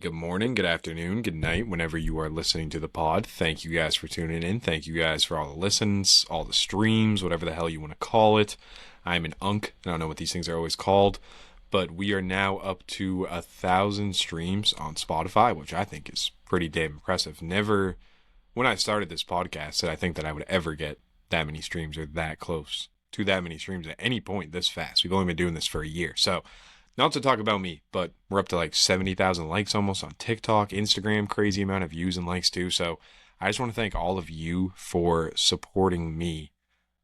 Good morning, good afternoon, good night, whenever you are listening to the pod. Thank you guys for tuning in. Thank you guys for all the listens, all the streams, whatever the hell you want to call it. I'm an unk. I don't know what these things are always called, but we are now up to 1,000 streams on Spotify, which I think is pretty damn impressive. Never, when I started this podcast, did I think that I would ever get that many streams or that close to that many streams at any point this fast. We've only been doing this for a year, so not to talk about me, but we're up to like 70,000 likes almost on TikTok, Instagram, crazy amount of views and likes too. So I just want to thank all of you for supporting me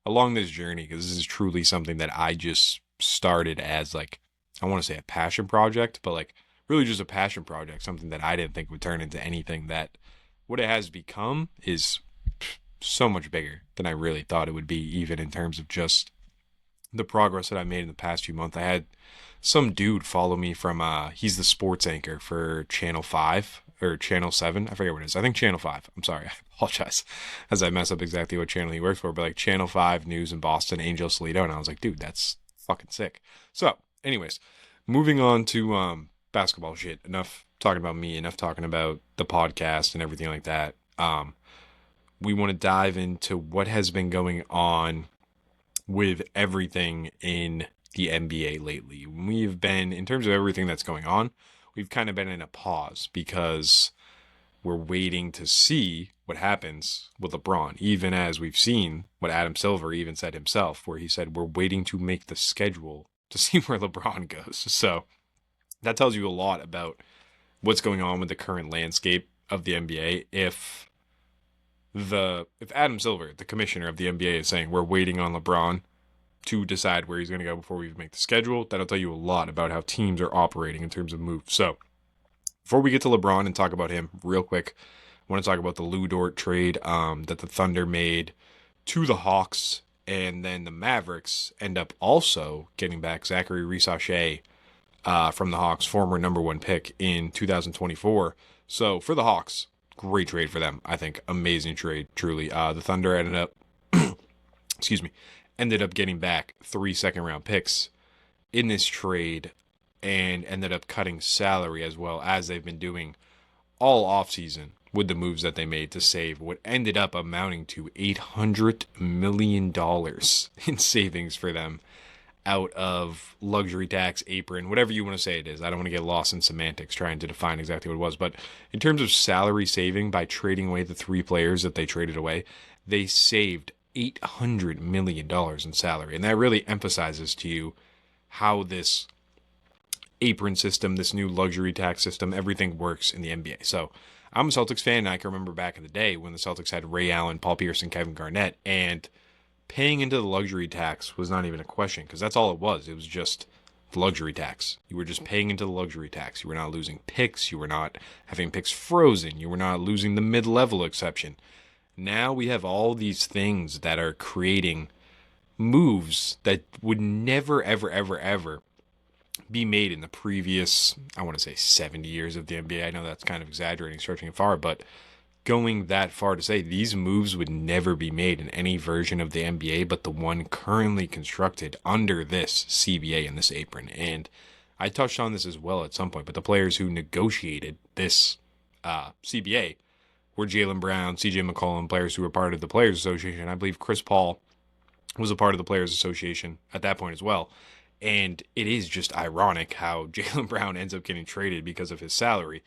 along this journey, because this is truly something that I just started as like, I want to say a passion project, but like really just a passion project, something that I didn't think would turn into anything that what it has become is so much bigger than I really thought it would be, even in terms of just the progress that I made in the past few months. I had some dude follow me from he's the sports anchor for Channel 5 or Channel 7. I forget what it is. I think Channel 5. I'm sorry. I apologize as I mess up exactly what channel he works for, but like Channel 5 News in Boston, Angel Salito. And I was like, dude, that's fucking sick. So anyways, moving on to basketball shit. Enough talking about me, enough talking about the podcast and everything like that. We want to dive into what has been going on with everything in the NBA lately. We've been, in terms of everything that's going on, we've kind of been in a pause because we're waiting to see what happens with LeBron, even as we've seen what Adam Silver even said himself, where he said, we're waiting to make the schedule to see where LeBron goes. So that tells you a lot about what's going on with the current landscape of the NBA. If Adam Silver, the commissioner of the NBA, is saying we're waiting on LeBron to decide where he's going to go before we even make the schedule, that'll tell you a lot about how teams are operating in terms of moves. So before we get to LeBron and talk about him real quick, I want to talk about the Dort trade that the Thunder made to the Hawks, and then the Mavericks end up also getting back Zachary Risachet from the Hawks, former number one pick in 2024. So for the Hawks, great trade for them. I think amazing trade, truly. The Thunder ended up, ended up getting back 3 second-round picks in this trade and ended up cutting salary as well, as they've been doing all offseason with the moves that they made to save what ended up amounting to $800 million in savings for them out of luxury tax, apron, whatever you want to say it is. I don't want to get lost in semantics trying to define exactly what it was. But in terms of salary saving by trading away the 3 players that they traded away, they saved $800 million in salary. And that really emphasizes to you how this apron system, this new luxury tax system, everything works in the NBA. So I'm a Celtics fan, and I can remember back in the day when the Celtics had Ray Allen, Paul Pierce, and Kevin Garnett, and paying into the luxury tax was not even a question, because that's all it was. It was just the luxury tax. You were just paying into the luxury tax. You were not losing picks. You were not having picks frozen. You were not losing the mid-level exception. Now we have all these things that are creating moves that would never, ever, ever, ever be made in the previous, I want to say 70 years of the NBA. I know that's kind of exaggerating, stretching it far, but going that far to say these moves would never be made in any version of the NBA but the one currently constructed under this CBA and this apron. And I touched on this as well at some point, but the players who negotiated this CBA were Jaylen Brown, CJ McCollum, players who were part of the Players Association. I believe Chris Paul was a part of the Players Association at that point as well. And it is just ironic how Jaylen Brown ends up getting traded because of his salary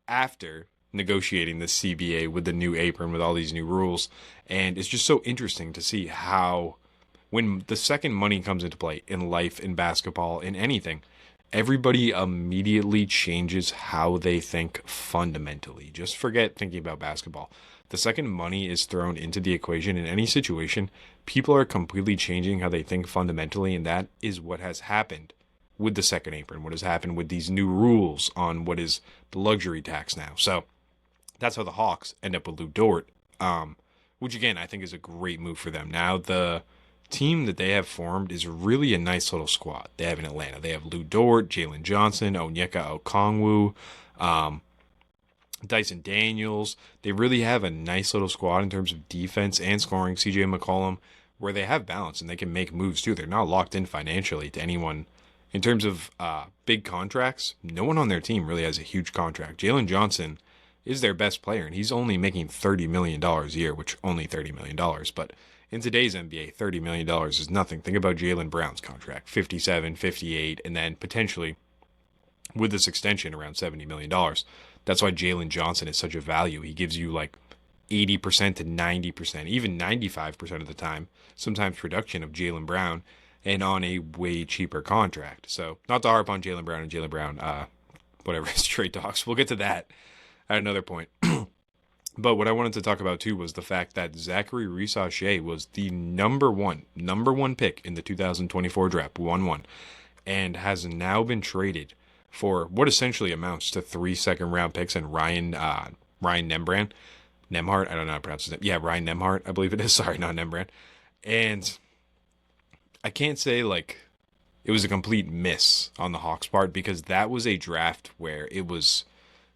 after negotiating the CBA with the new apron, with all these new rules. And it's just so interesting to see how when the second money comes into play in life, in basketball, in anything, everybody immediately changes how they think fundamentally. Just forget thinking about basketball. The second money is thrown into the equation in any situation, people are completely changing how they think fundamentally, and that is what has happened with the second apron, what has happened with these new rules on what is the luxury tax now. So that's how the Hawks end up with Dort, which again, I think is a great move for them. Now the team that they have formed is really a nice little squad. They have in Atlanta. They have Dort, Jalen Johnson, Onyeka Okongwu, Dyson Daniels. They really have a nice little squad in terms of defense and scoring. CJ McCollum, where they have balance and they can make moves too. They're not locked in financially to anyone In terms of big contracts, no one on their team really has a huge contract. Jalen Johnson is their best player, and he's only making $30 million a year, which only $30 million. But in today's NBA, $30 million is nothing. Think about Jaylen Brown's contract, 57, 58, and then potentially with this extension around $70 million. That's why Jalen Johnson is such a value. He gives you like 80% to 90%, even 95% of the time, sometimes production of Jaylen Brown, and on a way cheaper contract. So not to harp on Jaylen Brown and Jaylen Brown, whatever his trade talks. We'll get to that at another point. But what I wanted to talk about too was the fact that Zachary Rissache was the number one pick in the 2024 draft, 1-1, and has now been traded for what essentially amounts to 3 second-round picks and Ryan Nemhart. I don't know how to pronounce his name. Yeah, Ryan Nemhart, I believe it is. Sorry, not Nembrand. And I can't say like it was a complete miss on the Hawks' part, because that was a draft where it was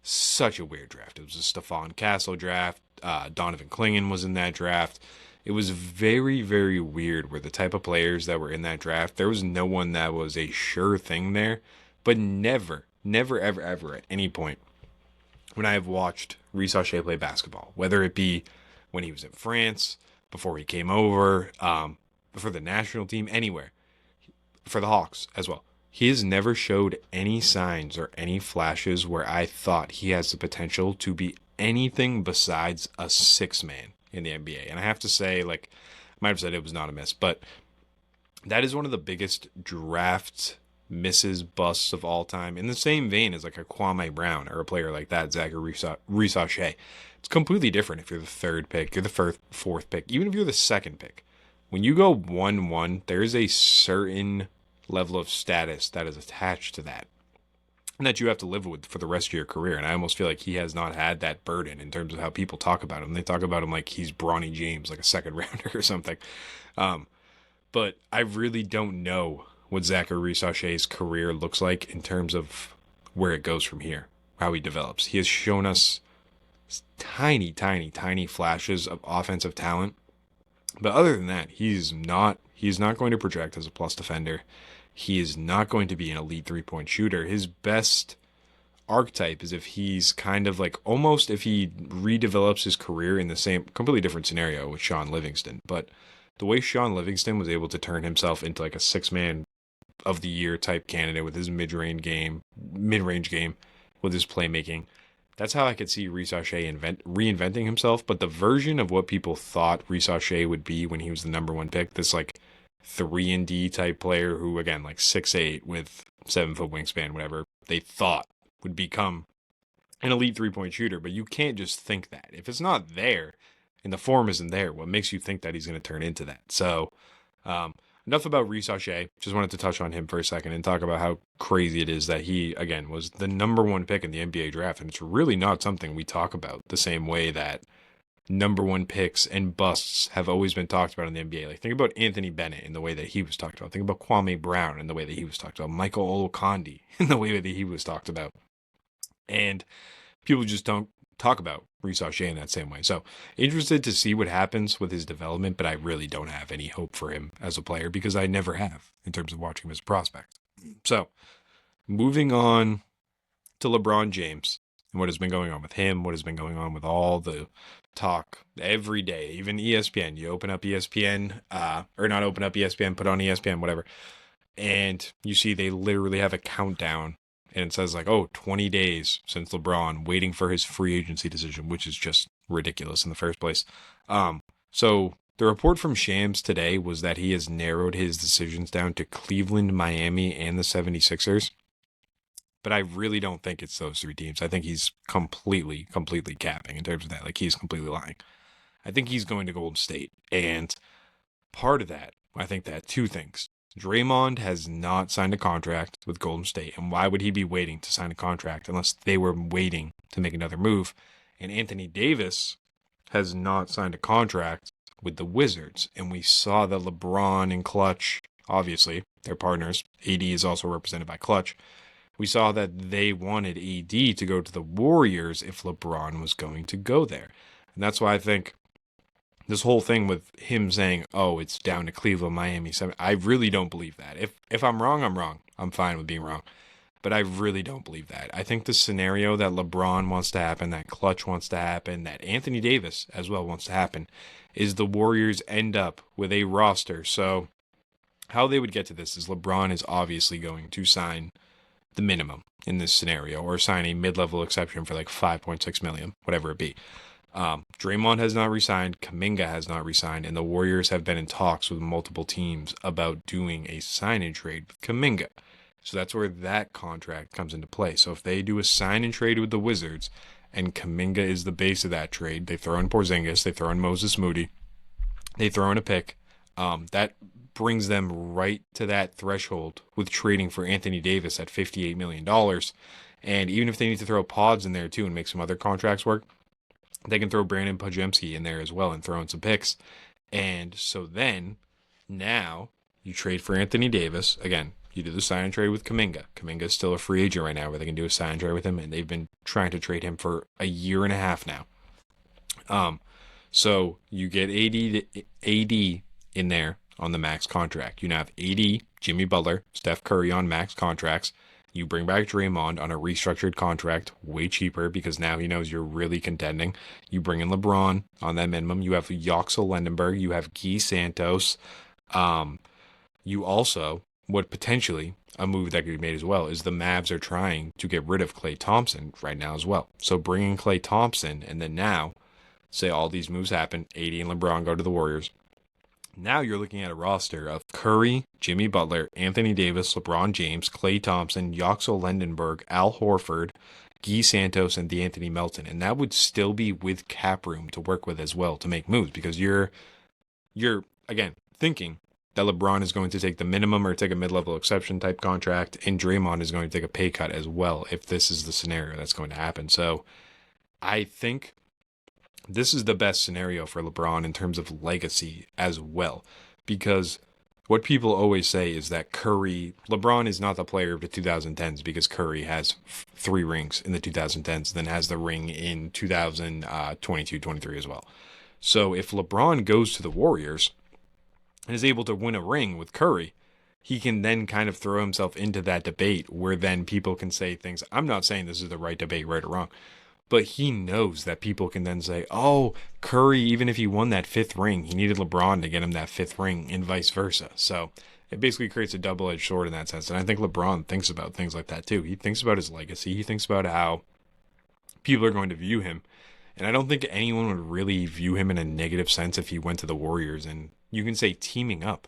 such a weird draft. It was a Stephon Castle draft. Donovan Clingan was in that draft. It was very, very weird where the type of players that were in that draft, there was no one that was a sure thing there, but never, ever at any point when I have watched Rissache play basketball, whether it be when he was in France, before he came over, for the national team, anywhere, for the Hawks as well, he has never showed any signs or any flashes where I thought he has the potential to be anything besides a six-man in the NBA. And I have to say, like, I might have said it was not a miss, but that is one of the biggest draft misses, busts of all time, in the same vein as like a Kwame Brown or a player like that, Zachary Rissache. It's completely different if you're the third pick, you're the fourth pick, even if you're the second pick. When you go 1-1, there's a certain level of status that is attached to that, and that you have to live with for the rest of your career. And I almost feel like he has not had that burden in terms of how people talk about him. They talk about him like he's Bronny James, like a second rounder or something. But I really don't know what Zachary Rissache's career looks like in terms of where it goes from here, how he develops. He has shown us tiny flashes of offensive talent. But other than that, he's not going to project as a plus defender. He is not going to be an elite three-point shooter. His best archetype is if he's kind of like almost if he redevelops his career in the same completely different scenario with Sean Livingston. But the way Sean Livingston was able to turn himself into like a six-man of the year type candidate with his mid-range game, with his playmaking, that's how I could see Rissache reinventing himself. But the version of what people thought Rissache would be when he was the number one pick, this like 3-and-D type player who, again, like 6'8" with 7-foot wingspan, whatever, they thought would become an elite three-point shooter. But you can't just think that. If it's not there and the form isn't there, what makes you think that he's going to turn into that? So, enough about Rissache. Just wanted to touch on him for a second and talk about how crazy it is that he, again, was the number one pick in the NBA draft. And it's really not something we talk about the same way that number one picks and busts have always been talked about in the NBA. Like, think about Anthony Bennett in the way that he was talked about. Think about Kwame Brown in the way that he was talked about. Michael Olowokandi in the way that he was talked about. And people just don't talk about Rissache in that same way. So interested to see what happens with his development, but I really don't have any hope for him as a player because I never have in terms of watching him as a prospect. So moving on to LeBron James and what has been going on with him, what has been going on with all the talk every day, even ESPN. You open up ESPN, or not open up ESPN, put on ESPN, whatever, and you see they literally have a countdown. And it says like, 20 days since LeBron waiting for his free agency decision, which is just ridiculous in the first place. So the report from Shams today was that he has narrowed his decisions down to Cleveland, Miami, and the 76ers. But I really don't think it's those three teams. I think he's completely capping in terms of that. Like, he's completely lying. I think he's going to Golden State. And part of that, I think that two things. Draymond has not signed a contract with Golden State, and why would he be waiting to sign a contract unless they were waiting to make another move? And Anthony Davis has not signed a contract with the Wizards, and we saw that LeBron and Clutch, obviously, they're partners. AD is also represented by Clutch. We saw that they wanted AD to go to the Warriors if LeBron was going to go there. And that's why I think this whole thing with him saying, "Oh, it's down to Cleveland, Miami 7." I really don't believe that. If I'm wrong, I'm wrong. I'm fine with being wrong. But I really don't believe that. I think the scenario that LeBron wants to happen, that Clutch wants to happen, that Anthony Davis as well wants to happen, is the Warriors end up with a roster. So how they would get to this is LeBron is obviously going to sign the minimum in this scenario, or sign a mid-level exception for like 5.6 million, whatever it be. Draymond has not resigned, Kuminga has not resigned, and the Warriors have been in talks with multiple teams about doing a sign and trade with Kuminga. So that's where that contract comes into play. So if they do a sign and trade with the Wizards, and Kuminga is the base of that trade, they throw in Porzingis, they throw in Moses Moody, they throw in a pick, that brings them right to that threshold with trading for Anthony Davis at $58 million. And even if they need to throw pods in there too and make some other contracts work, they can throw Brandon Podziemski in there as well and throw in some picks. And so then, now, you trade for Anthony Davis. Again, you do the sign and trade with Kuminga. Kuminga is still a free agent right now where they can do a sign and trade with him, and they've been trying to trade him for a year and a half now. So you get AD in there on the max contract. You now have AD, Jimmy Butler, Steph Curry on max contracts. You bring back Draymond on a restructured contract, way cheaper because now he knows you're really contending. You bring in LeBron on that minimum. You have Yoxel Lendenberg. You have Guy Santos. You also, what potentially a move that could be made as well is the Mavs are trying to get rid of Klay Thompson right now as well. So bringing Klay Thompson, and then now, say all these moves happen, AD and LeBron go to the Warriors. Now you're looking at a roster of Curry, Jimmy Butler, Anthony Davis, LeBron James, Klay Thompson, Yoxel Lendenberg, Al Horford, Guy Santos, and DeAnthony Melton. And that would still be with cap room to work with as well to make moves, because you're again thinking that LeBron is going to take the minimum or take a mid-level exception type contract, and Draymond is going to take a pay cut as well if this is the scenario that's going to happen. So I think this is the best scenario for LeBron in terms of legacy as well, because what people always say is that LeBron is not the player of the 2010s because Curry has 3 rings in the 2010s, then has the ring in 2022-23 as well. So if LeBron goes to the Warriors and is able to win a ring with Curry, he can then kind of throw himself into that debate where then people can say things. I'm not saying this is the right debate, right or wrong, but he knows that people can then say, oh, Curry, even if he won that 5th ring, he needed LeBron to get him that 5th ring, and vice versa. So it basically creates a double-edged sword in that sense. And I think LeBron thinks about things like that too. He thinks about his legacy. He thinks about how people are going to view him. And I don't think anyone would really view him in a negative sense if he went to the Warriors. And you can say teaming up,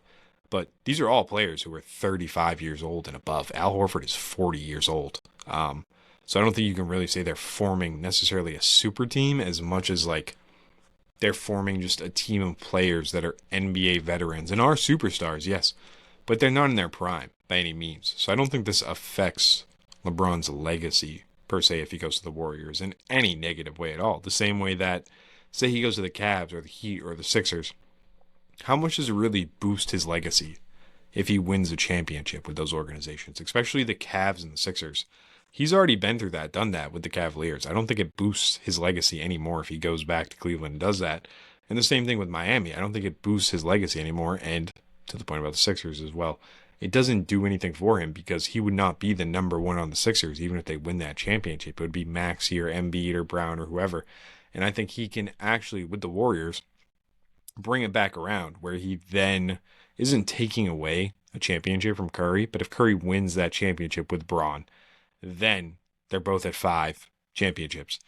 but these are all players who are 35 years old and above. Al Horford is 40 years old. So I don't think you can really say they're forming necessarily a super team as much as like they're forming just a team of players that are NBA veterans and are superstars, yes, but they're not in their prime by any means. So I don't think this affects LeBron's legacy per se if he goes to the Warriors in any negative way at all. The same way that, say he goes to the Cavs or the Heat or the Sixers, how much does it really boost his legacy if he wins a championship with those organizations, especially the Cavs and the Sixers? He's already been through that, done that with the Cavaliers. I don't think it boosts his legacy anymore if he goes back to Cleveland and does that. And the same thing with Miami. I don't think it boosts his legacy anymore. And to the point about the Sixers as well, it doesn't do anything for him because he would not be the number 1 on the Sixers even if they win that championship. It would be Maxey or Embiid or Brown or whoever. And I think he can actually, with the Warriors, bring it back around where he then isn't taking away a championship from Curry. But if Curry wins that championship with Braun, then they're both at 5 championships.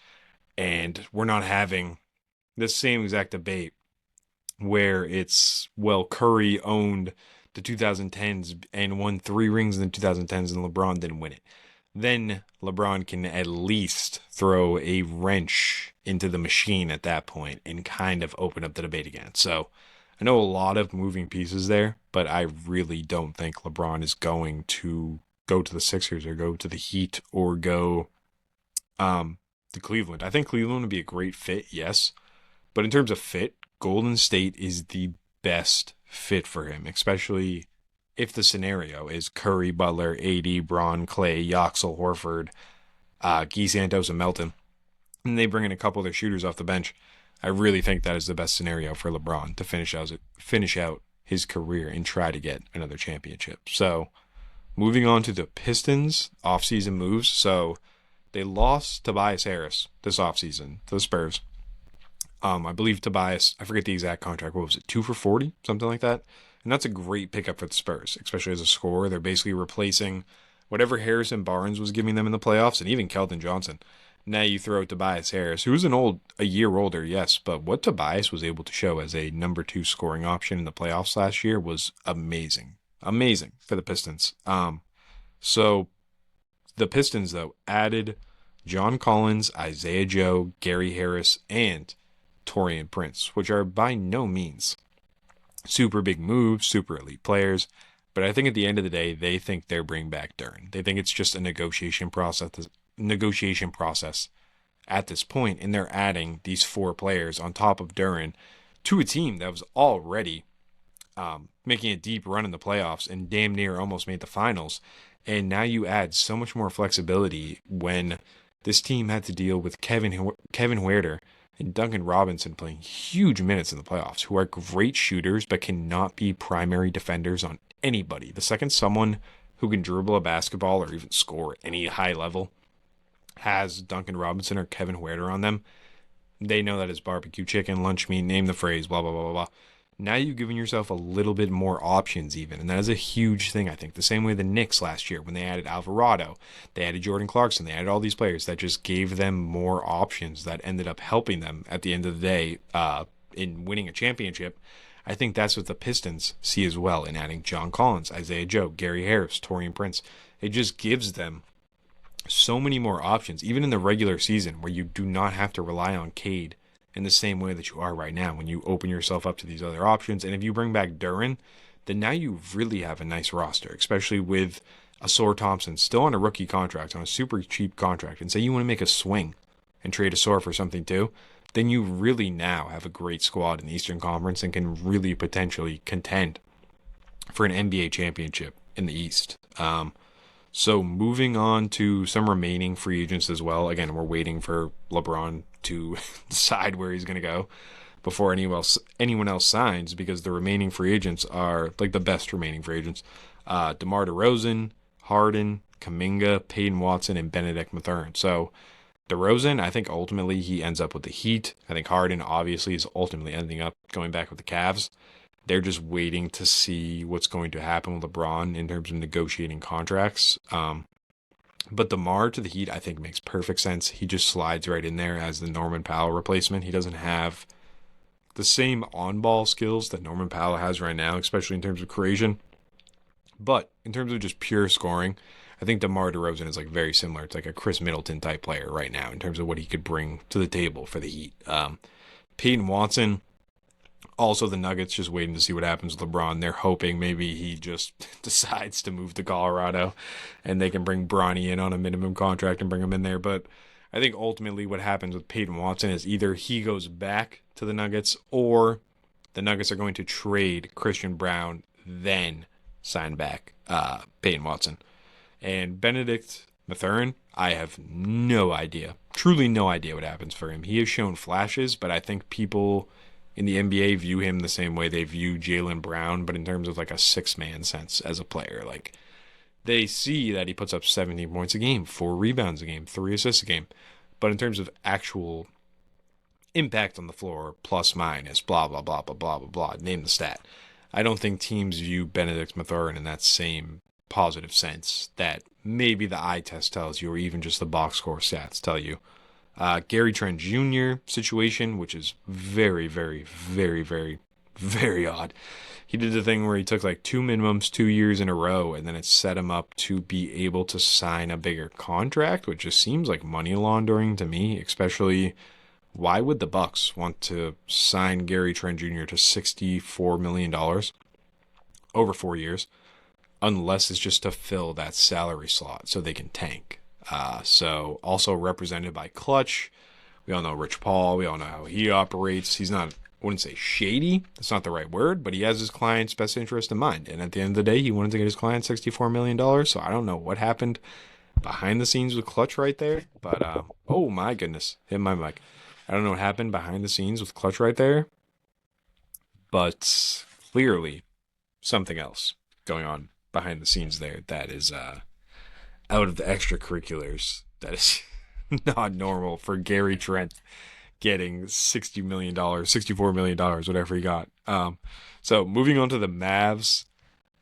And we're not having the same exact debate where it's, well, Curry owned the 2010s and won 3 rings in the 2010s and LeBron didn't win it. Then LeBron can at least throw a wrench into the machine at that point and kind of open up the debate again. So I know a lot of moving pieces there, but I really don't think LeBron is going to go to the Sixers or go to the Heat or go to Cleveland. I think Cleveland would be a great fit, yes. But in terms of fit, Golden State is the best fit for him, especially if the scenario is Curry, Butler, AD, Braun, Klay, Yoxel, Horford, Guy Santos, and Melton. And they bring in a couple of their shooters off the bench. I really think that is the best scenario for LeBron to finish out his career and try to get another championship. So moving on to the Pistons offseason moves. So they lost Tobias Harris this offseason to the Spurs. I believe Tobias, I forget the exact contract. What was it? 2 for 40, something like that. And that's a great pickup for the Spurs, especially as a scorer. They're basically replacing whatever Harrison Barnes was giving them in the playoffs, and even Keldon Johnson. Now you throw Tobias Harris, who's a year older, yes, but what Tobias was able to show as a number 2 scoring option in the playoffs last year was amazing. Amazing for the Pistons. So the Pistons, though, added John Collins, Isaiah Joe, Gary Harris, and Taurean Prince, which are by no means super big moves, super elite players. But I think at the end of the day, they think they're bringing back Duren. They think it's just a negotiation process at this point, and they're adding these 4 players on top of Duren to a team that was already making a deep run in the playoffs and damn near almost made the finals. And now you add so much more flexibility when this team had to deal with Kevin Huerter and Duncan Robinson playing huge minutes in the playoffs, who are great shooters but cannot be primary defenders on anybody. The second someone who can dribble a basketball or even score at any high level has Duncan Robinson or Kevin Huerter on them, they know that it's barbecue chicken, lunch meat, name the phrase, blah, blah, blah, blah, blah. Now you've given yourself a little bit more options even, and that is a huge thing, I think. The same way the Knicks last year when they added Alvarado, they added Jordan Clarkson, they added all these players that just gave them more options that ended up helping them at the end of the day in winning a championship. I think that's what the Pistons see as well in adding John Collins, Isaiah Joe, Gary Harris, Taurean Prince. It just gives them so many more options, even in the regular season, where you do not have to rely on Cade in the same way that you are right now when you open yourself up to these other options. And if you bring back Duren, then now you really have a nice roster, especially with Asor Thompson still on a rookie contract, on a super cheap contract, and say you want to make a swing and trade Asor for something too, then you really now have a great squad in the Eastern Conference and can really potentially contend for an NBA championship in the East. So moving on to some remaining free agents as well. Again, we're waiting for LeBron to decide where he's going to go before anyone else signs, because the remaining free agents are like the best remaining free agents. DeMar DeRozan, Harden, Kuminga, Peyton Watson, and Benedict Mathurin. So DeRozan, I think ultimately he ends up with the Heat. I think Harden obviously is ultimately ending up going back with the Cavs. They're just waiting to see what's going to happen with LeBron in terms of negotiating contracts. But DeMar to the Heat, I think, makes perfect sense. He just slides right in there as the Norman Powell replacement. He doesn't have the same on-ball skills that Norman Powell has right now, especially in terms of creation. But in terms of just pure scoring, I think DeMar DeRozan is like very similar. It's like a Chris Middleton type player right now in terms of what he could bring to the table for the Heat. Peyton Watson, also the Nuggets, just waiting to see what happens with LeBron. They're hoping maybe he just decides to move to Colorado and they can bring Bronny in on a minimum contract and bring him in there. But I think ultimately what happens with Peyton Watson is either he goes back to the Nuggets or the Nuggets are going to trade Christian Brown, then sign back Peyton Watson. And Benedict Mathurin, I have no idea, truly no idea what happens for him. He has shown flashes, but I think people in the NBA view him the same way they view Jaylen Brown, but in terms of like a six-man sense as a player. Like, they see that he puts up 17 points a game, 4 rebounds a game, 3 assists a game. But in terms of actual impact on the floor, plus minus, blah, blah, blah, blah, blah, blah, blah, name the stat, I don't think teams view Benedict Mathurin in that same positive sense that maybe the eye test tells you, or even just the box score stats tell you. Gary Trent Jr. situation, which is very, very, very, very, very odd. He did the thing where he took like 2 minimums 2 years in a row, and then it set him up to be able to sign a bigger contract, which just seems like money laundering to me, especially why would the Bucks want to sign Gary Trent Jr. to $64 million over 4 years, unless it's just to fill that salary slot so they can tank. So also represented by Clutch. We all know Rich Paul. We all know how he operates. He's not, I wouldn't say shady. That's not the right word, but he has his client's best interest in mind. And at the end of the day, he wanted to get his client $64 million. So I don't know what happened behind the scenes with Clutch right there. But, oh my goodness, hit my mic. I don't know what happened behind the scenes with Clutch right there, but clearly something else going on behind the scenes there that is out of the extracurriculars that is not normal for Gary Trent getting $60 million, $64 million, whatever he got. So moving on to the Mavs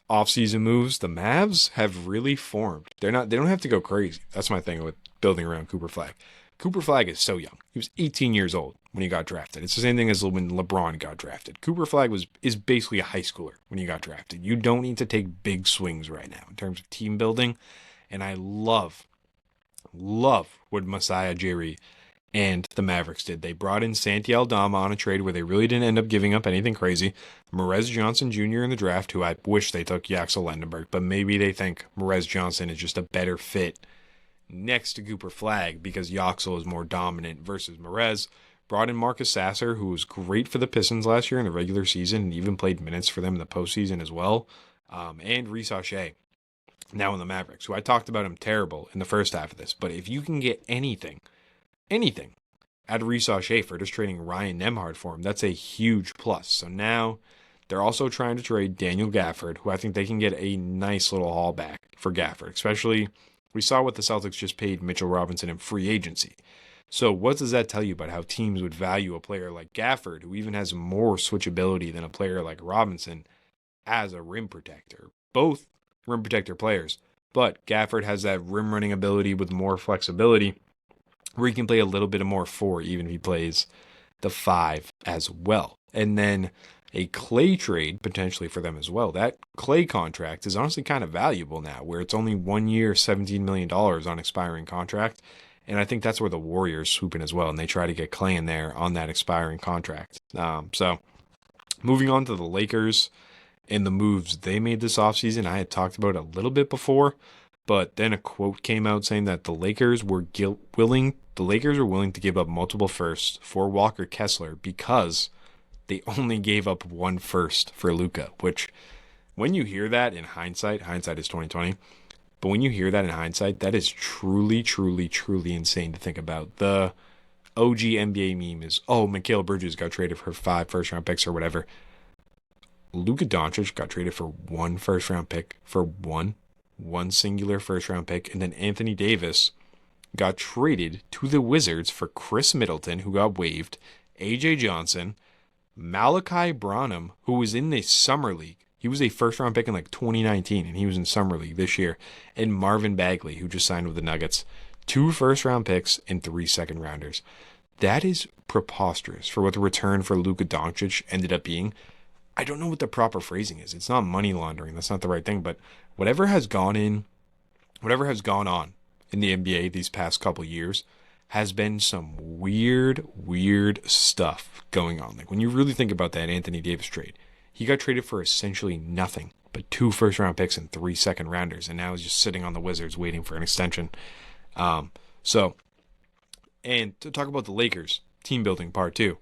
offseason moves, the Mavs have really formed. They don't have to go crazy. That's my thing with building around Cooper Flag. Cooper Flag is so young. He was 18 years old when he got drafted. It's the same thing as when LeBron got drafted. Cooper Flag is basically a high schooler when he got drafted. You don't need to take big swings right now in terms of team building. And I love what Masai Ujiri and the Mavericks did. They brought in Santi Aldama on a trade where they really didn't end up giving up anything crazy. Morez Johnson Jr. in the draft, who I wish they took Yaxel Lendenberg, but maybe they think Morez Johnson is just a better fit next to Cooper Flag because Yaxel is more dominant versus Morez. Brought in Marcus Sasser, who was great for the Pistons last year in the regular season and even played minutes for them in the postseason as well. And Reece Shea, now in the Mavericks, who I talked about him terrible in the first half of this. But if you can get anything out of Reece Shea for just trading Ryan Nembhard for him, that's a huge plus. So now they're also trying to trade Daniel Gafford, who I think they can get a nice little haul back for Gafford. Especially, we saw what the Celtics just paid Mitchell Robinson in free agency. So what does that tell you about how teams would value a player like Gafford, who even has more switchability than a player like Robinson as a rim protector? Both rim protector players, but Gafford has that rim running ability with more flexibility where he can play a little bit of more 4 even if he plays the 5 as well. And then a Clay trade potentially for them as well. That Clay contract is honestly kind of valuable now, where it's only 1 year, $17 million on expiring contract. And I think that's where the Warriors swoop in as well, and they try to get Clay in there on that expiring contract. So moving on to the Lakers and the moves they made this offseason, I had talked about a little bit before, but then a quote came out saying that the Lakers were willing to give up multiple firsts for Walker Kessler because they only gave up 1 first for Luka, which when you hear that in hindsight is 2020, but when you hear that in hindsight, that is truly, truly, truly insane to think about. The OG NBA meme is, Mikal Bridges got traded for 5 first-round picks or whatever. Luka Doncic got traded for 1 first-round pick for one singular first-round pick, and then Anthony Davis got traded to the Wizards for Chris Middleton, who got waived, AJ Johnson, Malachi Branham, who was in the summer league. He was a first-round pick in 2019, and he was in summer league this year, and Marvin Bagley, who just signed with the Nuggets. 2 first-round picks and 3 second-rounders. That is preposterous for what the return for Luka Doncic ended up being. I don't know what the proper phrasing is. It's not money laundering. That's not the right thing. But whatever has gone on in the NBA these past couple years has been some weird stuff going on. When you really think about that Anthony Davis trade, he got traded for essentially nothing but 2 first-round picks and 3 second-rounders, and now he's just sitting on the Wizards waiting for an extension. And to talk about the Lakers, team building part 2.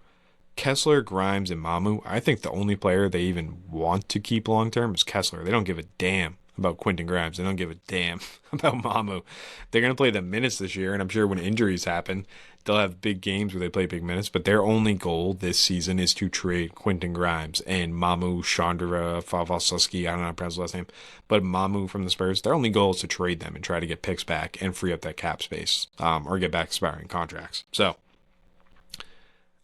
Kessler, Grimes, and Mamu, I think the only player they even want to keep long-term is Kessler. They don't give a damn about Quentin Grimes. They don't give a damn about Mamu. They're going to play the minutes this year, and I'm sure when injuries happen, they'll have big games where they play big minutes, but their only goal this season is to trade Quentin Grimes and Mamu Chandra Favosovsky, I don't know how to pronounce his last name, but Mamu from the Spurs. Their only goal is to trade them and try to get picks back and free up that cap space, or get back expiring contracts. So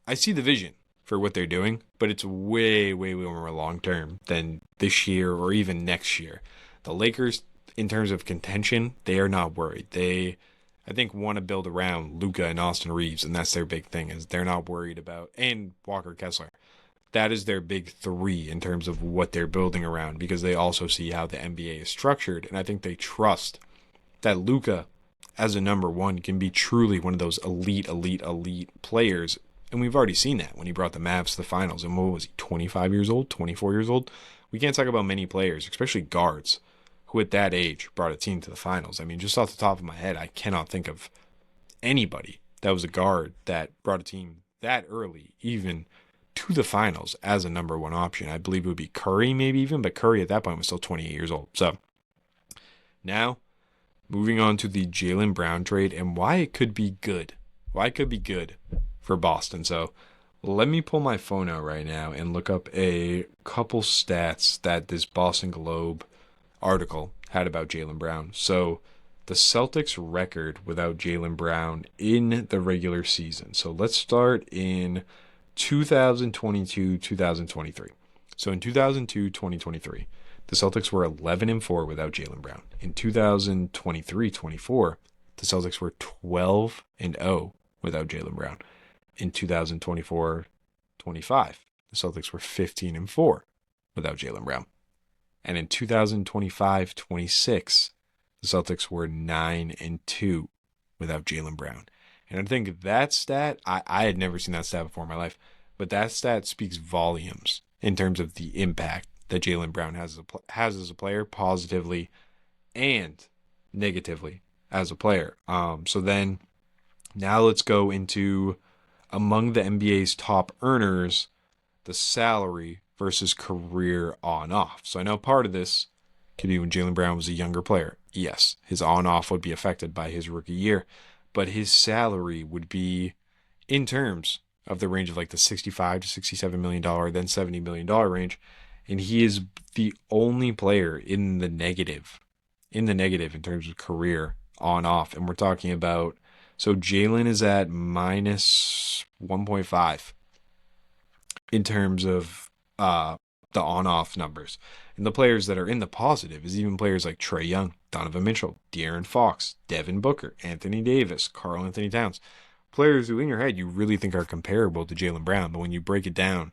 I see the vision for what they're doing, but it's way more long-term than this year or even next year. The Lakers, in terms of contention, they are not worried. They, I think, want to build around Luka and Austin Reeves, and that's their big thing, is they're not worried about, and Walker Kessler. That is their big 3 in terms of what they're building around, because they also see how the NBA is structured, and I think they trust that Luka, as a number 1, can be truly one of those elite players. And we've already seen that when he brought the Mavs to the finals. And what was he, 25 years old, 24 years old? We can't talk about many players, especially guards, who at that age brought a team to the finals. I mean, just off the top of my head, I cannot think of anybody that was a guard that brought a team that early, even to the finals as a number 1 option. I believe it would be Curry maybe even, but Curry at that point was still 28 years old. So now, moving on to the Jaylen Brown trade and why it could be good. Why it could be good for Boston. So let me pull my phone out right now and look up a couple stats that this Boston Globe article had about Jaylen Brown. So the Celtics record without Jaylen Brown in the regular season. So let's start in 2022-2023. So in 2002-2023, the Celtics were 11-4 without Jaylen Brown. In 2023-24, the Celtics were 12-0 without Jaylen Brown. In 2024-25, the Celtics were 15-4 without Jaylen Brown. And in 2025-26, the Celtics were 9-2 without Jaylen Brown. And I think that stat, I had never seen that stat before in my life, but that stat speaks volumes in terms of the impact that Jaylen Brown has as a player, positively and negatively as a player. So then now let's go into among the NBA's top earners, the salary versus career on-off. So I know part of this could be when Jaylen Brown was a younger player. Yes, his on-off would be affected by his rookie year, but his salary would be in terms of the range of like the $65 to $67 million, then $70 million range. And he is the only player in the negative in terms of career on-off. And we're talking about, so Jaylen is at minus 1.5 in terms of the on-off numbers. And the players that are in the positive is even players like Trae Young, Donovan Mitchell, De'Aaron Fox, Devin Booker, Anthony Davis, Karl Anthony Towns. Players who in your head you really think are comparable to Jaylen Brown, but when you break it down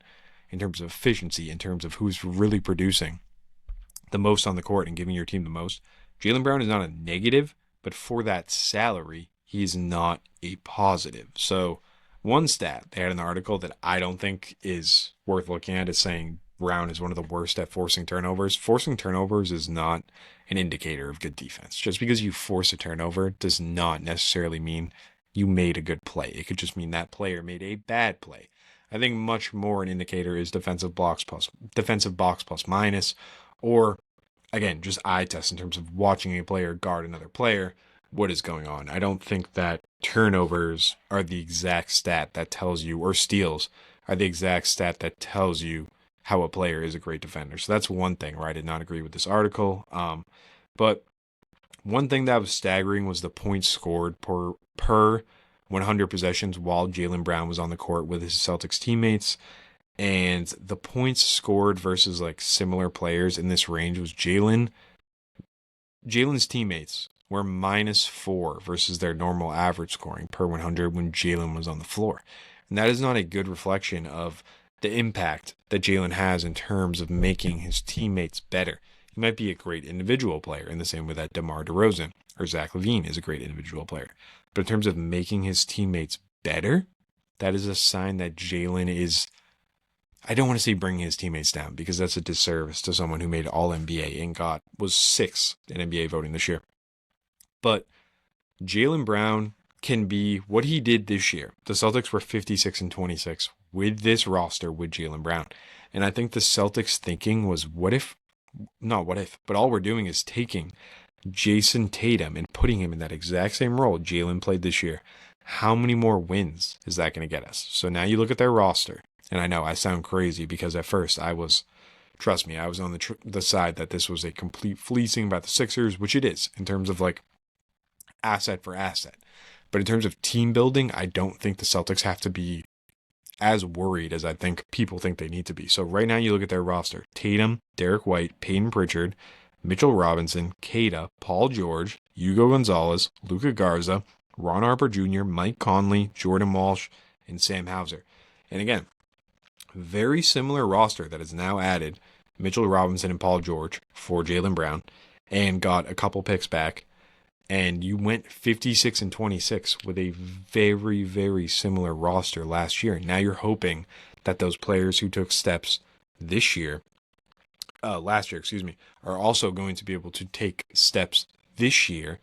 in terms of efficiency, in terms of who's really producing the most on the court and giving your team the most, Jaylen Brown is not a negative, but for that salary, he is not a positive. So one stat they had in the article that I don't think is worth looking at is saying Brown is one of the worst at forcing turnovers. Forcing turnovers is not an indicator of good defense. Just because you force a turnover does not necessarily mean you made a good play. It could just mean that player made a bad play. I think much more an indicator is defensive box plus minus, or again, just eye test in terms of watching a player guard another player. What is going on? I don't think that turnovers are the exact stat that tells you, or steals are the exact stat that tells you how a player is a great defender. So that's one thing where I did not agree with this article. But one thing that was staggering was the points scored per 100 possessions while Jaylen Brown was on the court with his Celtics teammates. And the points scored versus like similar players in this range was Jaylen's teammates were -4 versus their normal average scoring per 100 when Jaylen was on the floor. And that is not a good reflection of the impact that Jaylen has in terms of making his teammates better. He might be a great individual player in the same way that DeMar DeRozan or Zach LaVine is a great individual player. But in terms of making his teammates better, that is a sign that Jaylen is, I don't want to say bringing his teammates down because that's a disservice to someone who made All-NBA and was 6th in NBA voting this year. But Jaylen Brown can be what he did this year. The Celtics were 56-26 with this roster with Jaylen Brown. And I think the Celtics thinking was but all we're doing is taking Jason Tatum and putting him in that exact same role Jaylen played this year. How many more wins is that going to get us? So now you look at their roster, and I know I sound crazy because at first I was on the side that this was a complete fleecing about the Sixers, which it is in terms of like asset for asset. But in terms of team building, I don't think the Celtics have to be as worried as I think people think they need to be. So right now you look at their roster: Tatum, Derek White, Peyton Pritchard, Mitchell Robinson, Keita, Paul George, Hugo Gonzalez, Luka Garza, Ron Harper Jr., Mike Conley, Jordan Walsh, and Sam Hauser. And again, very similar roster that is now added Mitchell Robinson and Paul George for Jaylen Brown and got a couple picks back. And you went 56-26 with a very, very similar roster last year. Now you're hoping that those players who took steps last year, are also going to be able to take steps this year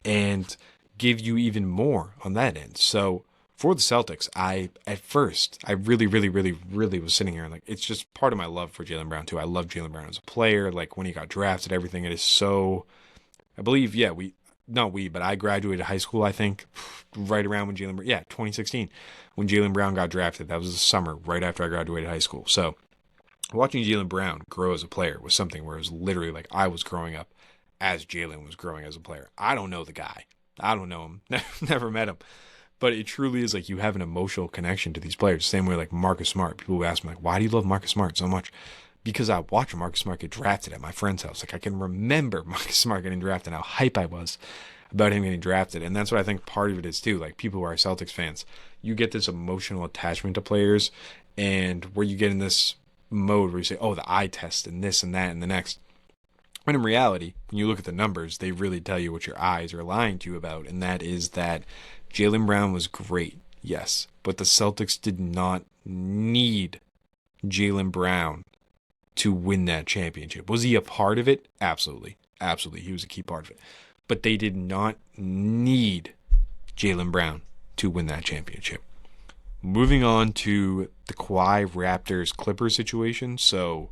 and give you even more on that end. So for the Celtics, I really, really, really, really was sitting here and like, it's just part of my love for Jaylen Brown too. I love Jaylen Brown as a player. Like when he got drafted, everything. It is so, I believe, but I graduated high school, I think, right around when 2016, when Jaylen Brown got drafted. That was the summer right after I graduated high school. So watching Jaylen Brown grow as a player was something where it was literally like I was growing up as Jaylen was growing as a player. I don't know the guy. I don't know him. Never met him. But it truly is like you have an emotional connection to these players. Same way like Marcus Smart. People would ask me, like, why do you love Marcus Smart so much? Because I watched Marcus Smart get drafted at my friend's house. Like I can remember Marcus Smart getting drafted and how hype I was about him getting drafted. And that's what I think part of it is too. Like people who are Celtics fans, you get this emotional attachment to players, and where you get in this mode where you say, oh, the eye test and this and that and the next. When in reality, when you look at the numbers, they really tell you what your eyes are lying to you about. And that is that Jaylen Brown was great, yes, but the Celtics did not need Jaylen Brown to win that championship. Was he a part of it? Absolutely. Absolutely. He was a key part of it. But they did not need Jaylen Brown to win that championship. Moving on to the Kawhi Raptors Clippers situation. So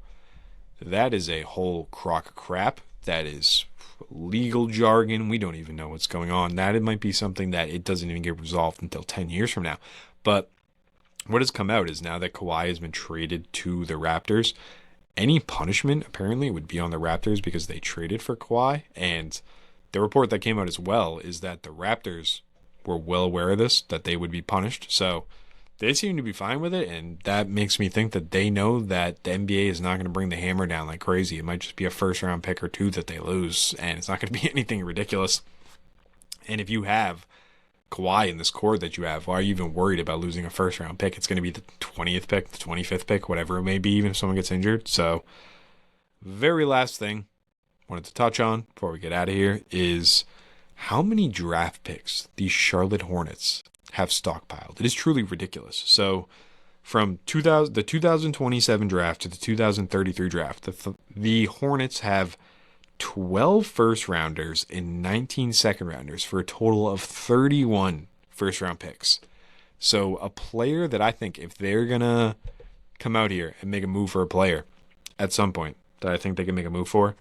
that is a whole crock of crap. That is legal jargon. We don't even know what's going on. That it might be something that it doesn't even get resolved until 10 years from now. But what has come out is now that Kawhi has been traded to the Raptors, any punishment apparently would be on the Raptors because they traded for Kawhi. And the report that came out as well is that the Raptors were well aware of this, that they would be punished. So they seem to be fine with it, and that makes me think that they know that the NBA is not going to bring the hammer down like crazy. It might just be a first-round pick or two that they lose, and it's not going to be anything ridiculous. And if you have Kawhi in this core that you have, why are you even worried about losing a first-round pick? It's going to be the 20th pick, the 25th pick, whatever it may be, even if someone gets injured. So, very last thing I wanted to touch on before we get out of here is how many draft picks these Charlotte Hornets have stockpiled. It is truly ridiculous. So from the 2027 draft to the 2033 draft, the Hornets have 12 first rounders and 19 second rounders for a total of 31 first round picks. So a player that I think if they're going to come out here and make a move for a player at some point that I think they can make a move for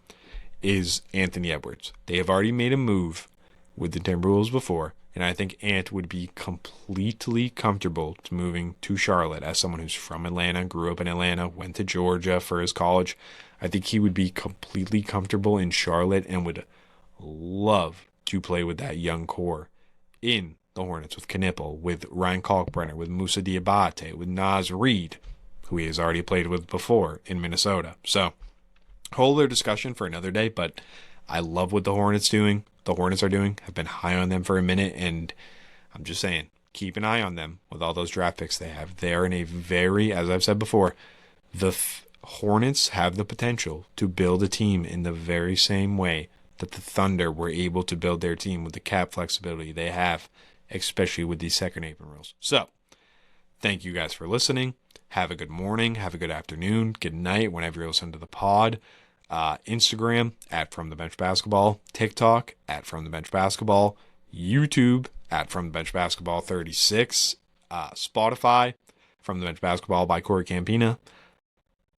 is Anthony Edwards. They have already made a move with the Timberwolves before, and I think Ant would be completely comfortable to moving to Charlotte as someone who's from Atlanta, grew up in Atlanta, went to Georgia for his college. I think he would be completely comfortable in Charlotte and would love to play with that young core in the Hornets with Knipple, with Ryan Kalkbrenner, with Moussa Diabate, with Naz Reid, who he has already played with before in Minnesota. So, whole other discussion for another day, but I love what the Hornets are doing. I've been high on them for a minute, and I'm just saying, keep an eye on them with all those draft picks they have. They're in a very, as I've said before, the Hornets have the potential to build a team in the very same way that the Thunder were able to build their team with the cap flexibility they have, especially with these second apron rules. So, thank you guys for listening. Have a good morning, have a good afternoon, good night, whenever you listen to the pod. Instagram at From the Bench Basketball, TikTok at From the Bench Basketball, YouTube at From the Bench Basketball 36, Spotify From the Bench Basketball by Corey Campina,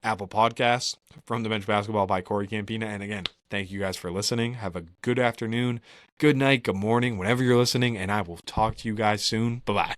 Apple Podcasts From the Bench Basketball by Corey Campina. And again, thank you guys for listening. Have a good afternoon, good night, good morning, whenever you're listening, and I will talk to you guys soon. Bye-bye.